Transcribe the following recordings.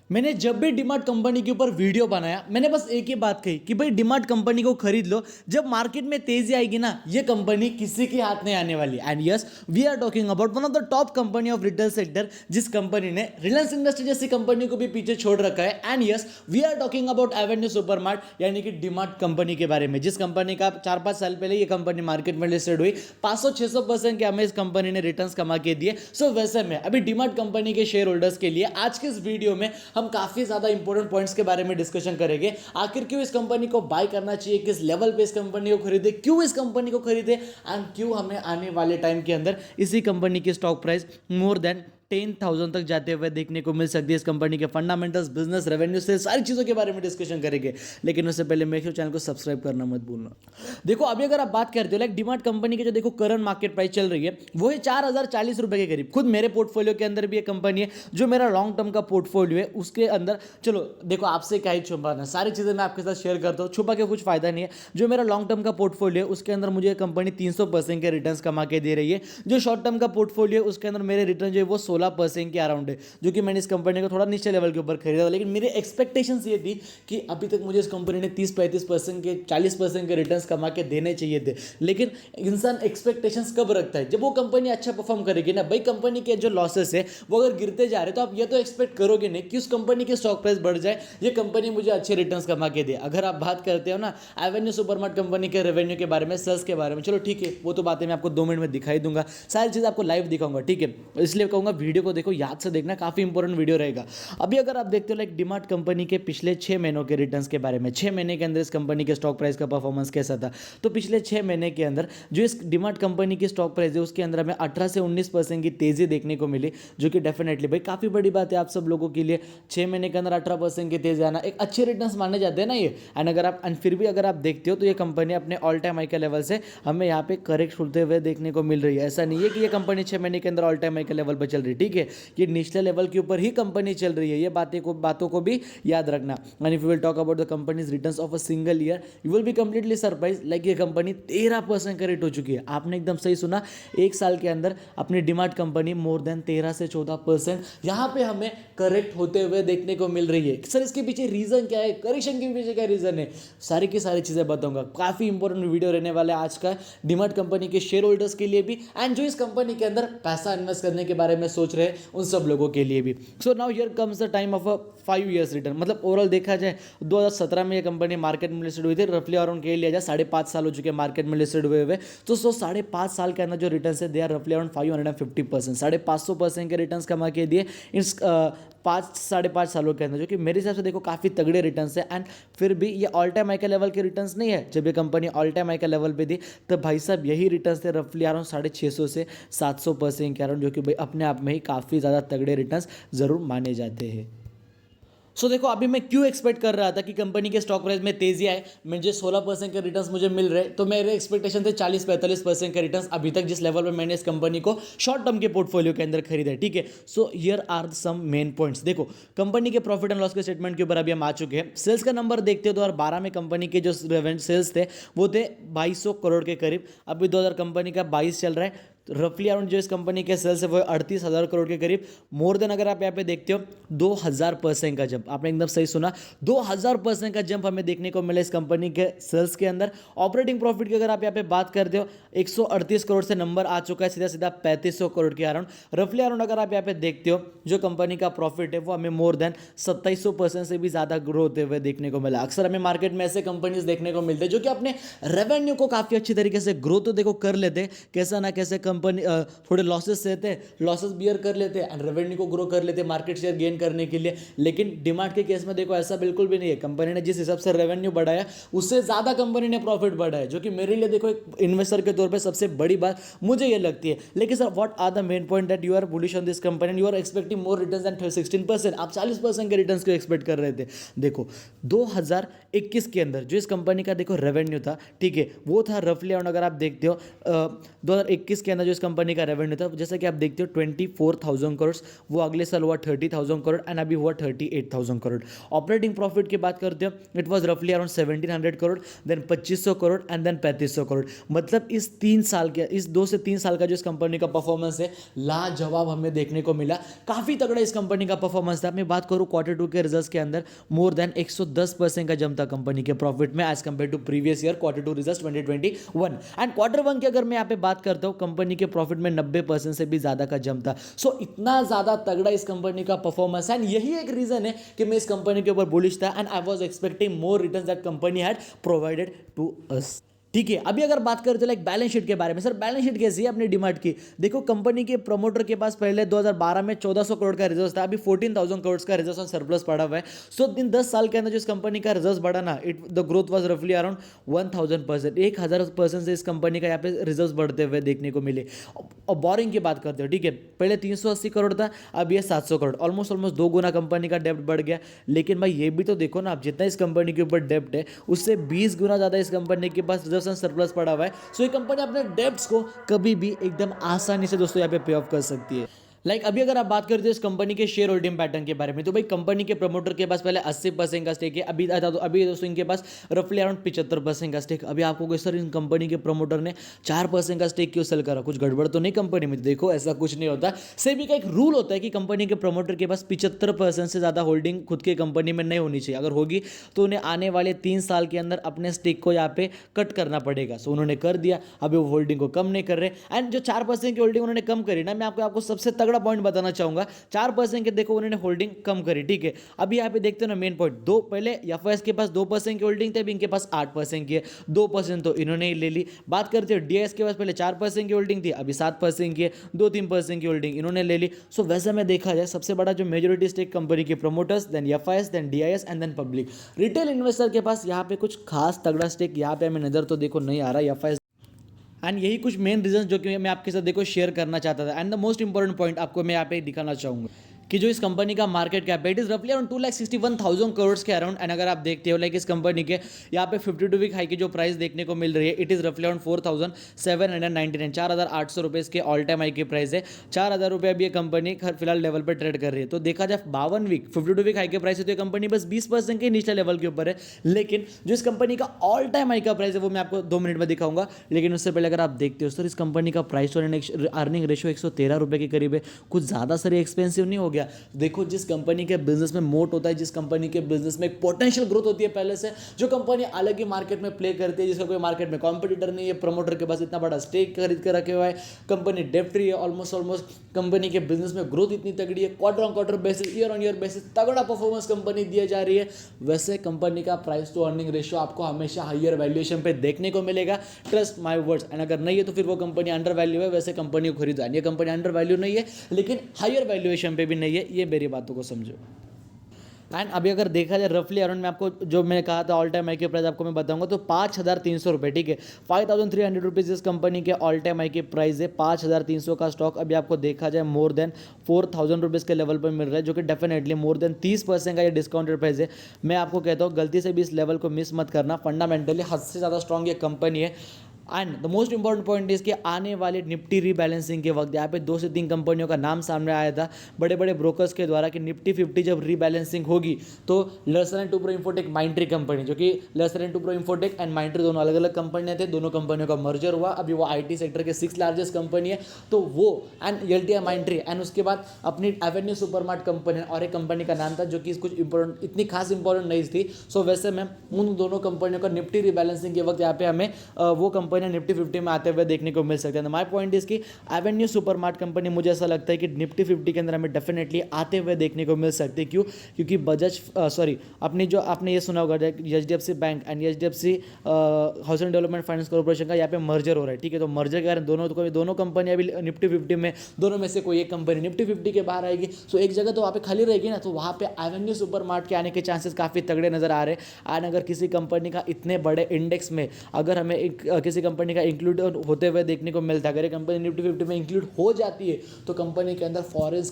मैंने जब भी डीमार्ट कंपनी के ऊपर वीडियो बनाया मैंने बस एक ही बात कही कि भाई डीमार्ट कंपनी को खरीद लो। जब मार्केट में तेजी आएगी ना, ये कंपनी किसी के हाथ नहीं आने वाली। And yes, we are talking about one of the top company of retail sector, जिस कंपनी ने रिलायंस इंडस्ट्री जैसी कंपनी को भी पीछे छोड़ रखा है। And yes, we are talking about Avenue Supermart यानी कि डीमार्ट कंपनी के बारे में, जिस कंपनी का 4-5 साल पहले ये कंपनी मार्केट में लिस्टेड हुई। 500-600% के हमें इस कंपनी ने रिटर्न्स कमा के दिए। सो वैसे में अभी डीमार्ट कंपनी के शेयर होल्डर्स के लिए आज के इस वीडियो में हम काफी ज्यादा इंपॉर्टेंट पॉइंट्स के बारे में डिस्कशन करेंगे। आखिर क्यों इस कंपनी को बाय करना चाहिए, किस लेवल पे इस कंपनी को खरीदे, क्यों इस कंपनी को खरीदे, एंड क्यों हमें आने वाले टाइम के अंदर इसी कंपनी की स्टॉक प्राइस मोर देन 10,000 तक जाते हुए देखने को मिल सकती है। इस कंपनी के फंडामेंटल्स, बिजनेस, रेवेन्यू से सारी चीज़ों के बारे में डिस्कशन करेंगे। लेकिन उससे पहले मेक श्योर चैनल को सब्सक्राइब करना मत भूलना। देखो अभी अगर आप बात करते हो लाइक डीमार्ट कंपनी की जो देखो करंट मार्केट प्राइस चल रही है वो है 4,040 रुपए के करीब। खुद मेरे पोर्टफोलियो के अंदर भी एक कंपनी है जो मेरा लॉन्ग टर्म का पोर्टफोलियो है, उसके अंदर चलो देखो आपसे क्या ही छुपाना, सारी चीज़ें मैं आपके साथ शेयर करता हूँ, छुपा के कुछ फायदा नहीं है। जो मेरा लॉन्ग टर्म का पोर्टफोलियो है उसके अंदर मुझे कंपनी 300% के रिटर्न कमा के दे रही है। जो शॉर्ट टर्म का पोर्टफोलियो है उसके अंदर मेरे रिटर्न जो है वो 16% के अराउंड है, जो कि मैंने इस कंपनी को थोड़ा नीचे लेवल के ऊपर खरीदा था। लेकिन मेरी एक्सपेक्टेशंस ये थी कि अभी तक मुझे इस कंपनी ने 30-35% के 40% के रिटर्न्स कमा के देने चाहिए थे। लेकिन इंसान एक्सपेक्टेशंस कब रखता है, जब वो कंपनी अच्छा परफॉर्म करेगी ना। भाई कंपनी के जो लॉसेस है वो अगर गिरते जा रहे तो आप ये तो एक्सपेक्ट करोगे नहीं कि उस कंपनी की स्टॉक प्राइस बढ़ जाए, ये कंपनी मुझे अच्छे रिटर्न्स कमा के दे। अगर आप बात करते हो ना एवेन्यू सुपरमार्ट कंपनी के रेवेन्यू के बारे में, सेल्स के बारे में, चलो ठीक है वो तो बातें मैं आपको 2 मिनट में दिखाई दूंगा, सारी चीज़ आपको लाइव दिखाऊंगा, ठीक है। इसलिए कहूंगा वीडियो को देखो, याद से देखना, काफी इंपॉर्टेंट वीडियो रहेगा। अभी अगर आप देखते हो लाइक डीमार्ट कंपनी के पिछले 6 महीनों के रिटर्न्स के बारे में, 6 महीने के अंदर इस कंपनी के स्टॉक प्राइस का परफॉर्मेंस कैसा था, तो पिछले 6 महीने के अंदर जो इस डीमार्ट कंपनी की स्टॉक प्राइस है उसके अंदर हमें 18 से 19% की तेजी देखने को मिली, जो कि डेफिनेटली भाई काफी बड़ी बात है आप सब लोगों के लिए। 6 महीने के अंदर 18% की तेजी आना एक अच्छे रिटर्न्स माने जाते हैं ना ये। एंड अगर आप फिर भी अगर आप देखते हो तो ये कंपनी अपने ऑल टाइम हाई के लेवल से हमें यहाँ पे करेक्ट होते हुए देखने को मिल रही है। ऐसा नहीं है कि ये कंपनी 6 महीने के अंदर ऑल टाइम हाई के लेवल पर चल रही है, ठीक है। ये निचले लेवल के ऊपर ही कंपनी चल रही है, ये बातों को भी याद रखना। And if you will talk about the companies returns of a single year, you will be completely surprise like ये कंपनी 13% का रेट हो चुकी है। आपने एकदम सही सुना, एक साल के अंदर अपनी डीमार्ट कंपनी मोर देन 13 से 14% यहाँ पे हमें करेक्ट होते हुए देखने को मिल रही है। सर इसके पीछे रीजन क्या है, करेक्शन के पीछे क्या रीजन है, सारी की सारी चीजें बताऊंगा। काफी इंपॉर्टेंट वीडियो रहने वाला है आज का डीमार्ट कंपनी के शेयर होल्डर्स के लिए भी, एंड जो इस कंपनी के अंदर पैसा इन्वेस्ट करने के बारे में सोच रहे हैं उन सब लोगों के लिए भी। So now here comes the time of a 5 years return. मतलब ओवरऑल देखा जाए 2017 में ये कंपनी मार्केट में लिस्टेड हुई थी, रफली अराउंड कह लिया जाए 5.5 साल हो चुके मार्केट में लिस्टेड हुए तो 5.5 साल के अंदर जो रिटर्न है दे आर रफली अराउंड 550%, 550% के रिटर्न कमा के दिए इस 5-5.5 सालों के अंदर, जो कि मेरे हिसाब से देखो काफी तगड़े रिटर्न्स है। एंड फिर भी ये ऑल टाइम हाई के लेवल के रिटर्न्स नहीं है। जब ये कंपनी ऑल टाइम हाई के लेवल पे थी तो भाई साहब यही रिटर्न्स थे रफली अराउंड 650 से 700% के अराउंड, जो कि भाई अपने आप में ही काफी ज्यादा तगड़े रिटर्न्स जरूर माने जाते हैं। सो देखो अभी मैं क्यों एक्सपेक्ट कर रहा था कि कंपनी के स्टॉक प्राइस में तेजी आए, मुझे 16% के रिटर्न्स मुझे मिल रहे, तो मेरे एक्सपेक्टेशन थे 40-45% के रिटर्न्स अभी तक जिस लेवल पे मैंने इस कंपनी को शॉर्ट टर्म के पोर्टफोलियो के अंदर खरीदा है, ठीक है। So here are some main points. देखो कंपनी के प्रॉफिट एंड लॉस के स्टेटमेंट के ऊपर अभी हम आ चुके हैं। सेल्स का नंबर देखते हो 2012 में कंपनी के जो सेल्स थे वो थे 2200 करोड़ के करीब। अभी 2000 कंपनी का 22 चल रहा है, रफली अराउंड जो इस कंपनी के सेल्स है वो 38,000 करोड़ के करीब। मोर देन अगर आप यहाँ पे देखते हो 2000% का जंप, आपने एकदम सही सुना, 2000% का जंप हमें देखने को मिला इस कंपनी के सेल्स के अंदर। ऑपरेटिंग प्रॉफिट की अगर आप यहाँ पे बात करते हो 138 करोड़ से नंबर आ चुका है सीधा सीधा 3500 करोड़ के अराउंड। रफली अराउंड अगर आप यहाँ पे देखते हो जो कंपनी का प्रॉफिट है वो हमें मोर देन 2700% से भी ज्यादा ग्रो होते हुए देखने को मिला। अक्सर हमें मार्केट में ऐसे कंपनीज देखने को मिलते हैं जो कि अपने रेवेन्यू को काफी अच्छी तरीके से ग्रो तो देखो कर लेते, कैसा ना कैसे कंपनी थोड़े लॉसेस रहते हैं, लॉसेस बियर कर लेते हैं एंड रेवेन्यू को ग्रो कर लेते हैं मार्केट शेयर गेन करने के लिए। लेकिन डीमार्ट के केस में देखो ऐसा बिल्कुल भी नहीं है। कंपनी ने जिस हिसाब से रेवेन्यू बढ़ाया उससे ज्यादा कंपनी ने प्रॉफिट बढ़ाया, जो कि मेरे लिए देखो एक इन्वेस्टर के तौर पे सबसे बड़ी बात मुझे ये लगती है। लेकिन sir what are the main point that you are bullish on this company and you are expecting more returns then 16%, आप 40% के रिटर्न्स को एक्सपेक्ट कर रहे थे। देखो 2021 के अंदर जो इस कंपनी का देखो रेवेन्यू था, ठीक है, वो था रफली अराउंड अगर आप देखते हो 2021 के अंदर अंदर जो इस कंपनी का रेवेन्यू था, जैसा कि आप देखते हो 24,000 करोड़, वो अगले साल हुआ 30,000 करोड़ एंड अभी हुआ 38,000 करोड़। ऑपरेटिंग प्रॉफिट की बात करते हो, इट वॉज रफली around 1700 crore, then 2500 crore and then 3500 crore. मतलब इस 3 साल के, इस 2 से 3 साल का जो इस कंपनी का परफॉर्मेंस है, लाजवाब हमें देखने को मिला। काफी तगड़ा इस कंपनी का परफॉर्मेंस था। मैं बात करूं Q2 के रिजल्ट्स के अंदर मोर देन 110% का जंप था कंपनी के प्रॉफिट में as compare to previous year Q2 results 2021। And Q1 की अगर मैं यहाँ पे बात करता हूँ, कंपनी के प्रॉफिट में 90% से भी ज्यादा का जंप था। सो इतना ज्यादा तगड़ा इस कंपनी का परफॉर्मेंस है एंड यही एक रीजन है कि मैं इस कंपनी के ऊपर बुलिश था and I was expecting more returns that company had provided to us. ठीक है, अभी अगर बात करते लाइक बैलेंस शीट के बारे में, सर बैलेंस शीट कैसी है अपनी डीमार्ट की? देखो कंपनी के प्रमोटर के पास पहले 2012 में 1400 करोड़ का रिजर्व था, अभी 14,000 करोड़ का रिजर्व और सरप्लस पड़ा हुआ है। सो इन 10 साल के अंदर जो इस कंपनी का रिजर्व बढ़ा ना, द ग्रोथ वाज रफली अराउंड 1000%, 1000% से इस कंपनी का यहाँ पे रिजर्व बढ़ते हुए देखने को मिले। और बोरिंग की बात करते हो, ठीक है, पहले 380 करोड़ था, अब ये 700 करोड़, ऑलमोस्ट 2 गुना कंपनी का डेब्ट बढ़ गया। लेकिन भाई ये भी तो देखो ना, आप जितना इस कंपनी के ऊपर डेब्ट है, उससे 20 गुना ज्यादा इस कंपनी के पास रिजर्व एंड सरप्लस पड़ा हुआ है। सो ये कंपनी अपने डेब्ट्स को कभी भी एकदम आसानी से दोस्तों यहाँ पे पे ऑफ कर सकती है। अभी अगर आप बात करते हो इस कंपनी के शेयर होल्डिंग पैटर्न के बारे में, तो भाई कंपनी के प्रमोटर के पास पहले 80% का स्टेक है, अभी दोस्तों इनके पास रफली अराउंड 75% का स्टेक। अभी आपको सर इन कंपनी के प्रमोटर ने 4% का स्टेक क्यों सेल करा? कुछ गड़बड़ तो नहीं कंपनी में? देखो ऐसा कुछ नहीं होता। सेबी का एक रूल होता है कि कंपनी के प्रमोटर के पास 75% से ज्यादा होल्डिंग खुद के कंपनी में नहीं होनी चाहिए। अगर होगी तो उन्हें आने वाले 3 साल के अंदर अपने स्टेक को यहाँ पे कट करना पड़ेगा। सो उन्होंने कर दिया, अभी वो होल्डिंग को कम नहीं कर रहे। एंड जो 4% की होल्डिंग उन्होंने कम करी ना, मैं आपको सबसे तगड़ा पॉइंट बताना चाहूंगा। 4% के देखो उन्होंने होल्डिंग कम करी, ठीक है। अभी यहाँ पे देखते हो ना मेन पॉइंट, दो पहले एफआईएस के पास 2% की होल्डिंग थी, अभी इनके पास 8% की है। 2% तो इन्होंने ही ले ली। बात करते हो डीआईएस के पास पहले 4% की होल्डिंग थी, अभी 7% की है। 2-3% की होल्डिंग इन्होंने ले ली। सो वैसे में देखा जाए सबसे बड़ा जो मेजोरिटी स्टेक कंपनी के promoters, then FIs, then DIs and then public. Retail investor के पास यहाँ पे कुछ खास तगड़ा स्टेक यहाँ पे हमें नजर तो देखो नहीं आ रहा एफआईएस। एंड यही कुछ मेन रीजन जो कि मैं आपके साथ देखो शेयर करना चाहता था। And the most important point आपको मैं यहाँ पे दिखाना चाहूंगा कि जो इस कंपनी का मार्केट कैप है, इट इज रफली अराउंड 2,61,000 करोड़ के अराउंड। एंड अगर आप देखते हो लाइक इस कंपनी के यहाँ पे 52 वीक हाई की जो प्राइस देखने को मिल रही है, इट इज रफली अराउंड 4,799, 4,800 रुपये इसके ऑल टाइम हाई की प्राइस है। 4,000 रुपये अभी ये कंपनी फिलहाल लेवल पर ट्रेड कर रही है। तो देखा जाए 52 वीक 52 वीक हाई की प्राइस है, तो ये कंपनी बस 20% के निचले लेवल के ऊपर है। लेकिन जो इस कंपनी का ऑल टाइम हाई का प्राइस है वो मैं आपको 2 मिनट में दिखाऊंगा। लेकिन उससे पहले अगर आप देखते हो सर इस कंपनी का प्राइस टू अर्निंग रेशियो 113 रुपये के करीब है, कुछ ज़्यादा सर एक्सपेंसिव नहीं हो गया? देखो जिस कंपनी के बिजनेस में मोट होता है, जिस कंपनी के बिजनेस में एक पोटेंशियल ग्रोथ होती है पहले से, जो कंपनी अलग ही मार्केट में प्ले करती है, जिसका कोई मार्केट में कॉम्पिटिटर नहीं है, प्रमोटर के पास इतना बड़ा स्टेक खरीद कर रखे हुआ है, कंपनी डेब्ट फ्री है ऑलमोस्ट कंपनी के बिजनेस में ग्रोथ इतनी तगड़ी है, quarter on quarter basis, year on year basis तगड़ा परफॉर्मेंस कंपनी दिया जा रही है, वैसे कंपनी का प्राइस टू अर्निंग रेशियो आपको हमेशा हायर वैल्यूएशन पे देखने को मिलेगा। Trust my words. एंड अगर नहीं है तो फिर वो कंपनी अंडर वैल्यू है, वैसे कंपनी को खरीदो। ये कंपनी अंडर वैल्यू नहीं है लेकिन हायर वैल्यूएशन पे भी नहीं है, ये मेरी बातों को समझो। एंड अभी अगर देखा जाए रफली अराउंड मैं आपको जो मैंने कहा था ऑल टाइम हाई की प्राइस आपको मैं बताऊंगा तो 5,300 रुपये, ठीक है। 5,300 रुपीज़ इस कंपनी के ऑल टाइम हाई की प्राइस है। 5,300 का स्टॉक अभी आपको देखा जाए मोर देन 4,000 रुपीज़ के लेवल पर मिल रहा है, जो कि डेफिनेटली मोर देन 30% का ये डिस्काउंटेड प्राइस है। मैं आपको कहता हूँ गलती से भी इस लेवल को मिस मत करना। फंडामेंटली हद से ज़्यादा स्ट्रॉन्ग ये कंपनी है। And the most important point is कि आने वाले निफ्टी रीबैलेंसिंग के वक्त यहाँ पे 2 से 3 कंपनियों का नाम सामने आया था बड़े बड़े ब्रोकर्स के द्वारा कि निफ्टी 50 जब रीबैलेंसिंग होगी तो Larsen and Toubro Infotech Mindtree company, जो कि Larsen and Toubro Infotech and Mindtree दोनों अलग अलग कंपनियां थे, दोनों कंपनियों का मर्जर हुआ। अभी वो आईटी सेक्टर के 6th लार्जेस्ट कंपनी है, तो वो एंड एलटीआई माइंट्री एंड उसके बाद अपनी एवेन्यू सुपरमार्ट कंपनी और एक कंपनी का नाम था जो कि कुछ इंपॉर्टेंट इतनी खास इंपॉर्टेंट नहीं थी। सो वैसे में उन दोनों कंपनियों का निफ्टी रीबैलेंसिंग के वक्त यहाँ पे हमें वो कंपनियां निफ्टी 50 में आते हुए देखने को मिल सकते हैं। माय पॉइंट इज कि एवेन्यू सुपरमार्ट कंपनी मुझे ऐसा लगता है कि निफ्टी 50 के अंदर हमें डेफिनेटली आते हुए देखने को मिल सकती है। क्यों? क्योंकि बजाज अपनी जो आपने ये सुना होगा HDFC bank and HDFC housing development finance corporation का यहाँ पे मर्जर हो रहा है, ठीक है। तो मर्जर के कारण दोनों कंपनियां अभी निफ्टी 50 में, दोनों में से कोई एक कंपनी निफ्टी 50 के बाहर आएगी। सो एक जगह तो वहाँ पे खाली रहेगी ना, तो वहाँ पे एवेन्यू सुपरमार्ट के आने के चांसेस काफ़ी तगड़े नजर आ रहे हैं। एंड अगर किसी कंपनी का इतने बड़े इंडेक्स में अगर हमें किसी कंपनी का इंक्लूड होते हुए देखने को मिलता है। अगर ये कंपनी निफ्टी 50 में इंक्लूड हो जाती है तो कंपनी के अंदर फॉरेन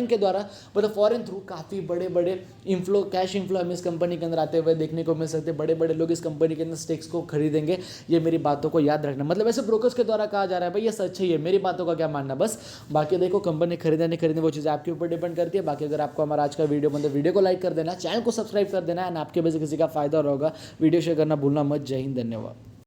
के द्वारा मतलब फॉरेन थ्रू काफ़ी बड़े बड़े इन्फ्लो कैश इन्फ्लो हमें इस कंपनी के अंदर आते हुए देखने को मिल सकते हैं। बड़े बड़े लोग इस कंपनी के अंदर स्टेक्स को खरीदेंगे। ये मेरी बातों को याद रखना, मतलब ऐसे ब्रोकर्स के द्वारा कहा जा रहा है भाई, ये सच ही है, मेरी बातों का क्या मानना। बस बाकी देखो कंपनी खरीदना नहीं खरीदना वो चीज़ आपके ऊपर डिपेंड करती है। बाकी अगर आपको हमारा आज का वीडियो मतलब वीडियो को लाइक कर देना, चैनल को सब्सक्राइब कर देना, एंड आपके वजह से किसी का फायदा होगा, वीडियो शेयर करना भूलना मत। जय हिंद, धन्यवाद।